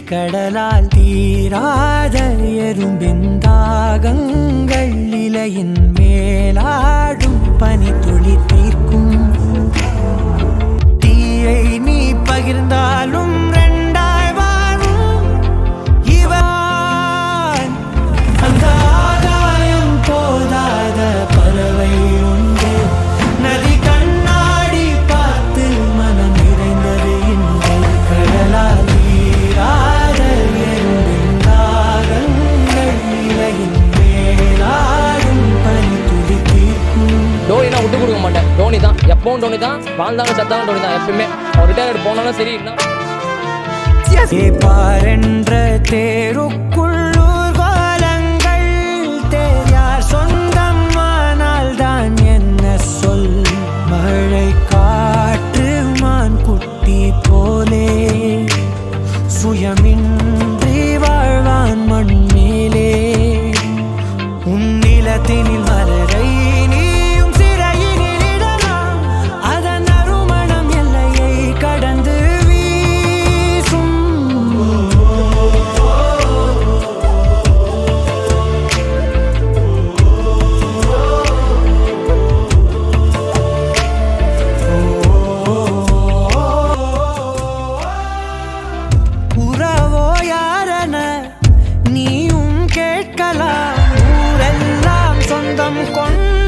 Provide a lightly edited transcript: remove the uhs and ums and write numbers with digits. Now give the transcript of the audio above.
கடலால் தீராத எறும்பின் தாகங்கள் இலையின் மேலாடும் பனி துளி தீர்க்கும். தீயை நீ பகிர்ந்தாலும் ரெண்டாய் வாழும் இவன். அந்த ஆதாயம் போதாத பறவை உண்டு. நதி கண்ணாடி பார்த்து மனம் நிறைந்தது இன்று. கடலால் தீராத எறும்பின் தாகங்கள் இலையின் மேலாடும் பனி துளி தீர்க்கும். டோனி நான் விட்டு கொடுக்க மாட்டேன். டோனி தான் எப்பவும் டோனி தான், வாழ்ந்தாலும் சத்தாலும் டோனி தான் எப்பயுமே. அவர் ரிட்டையர்ட் போனாலும் சரி. பாரென்ற தேருக்குள்ளூர் கோலங்கள் தேர்யார் சொந்தம் ஆனால் தான் என்ன சொல். மழை காற்று மான் குட்டி போலே சுயமின்றி வாழ்வான் மண் மேலே. உன் நிலத்தினில் மலரை நீயும் சிறையினில் இடலாம். அதன் அருமணம் எல்லையை கடந்து வீசும். உறவோ யாரென நீயும் கேட்கலாம். ஊரெல்லாம் சொந்தம் கொண்ட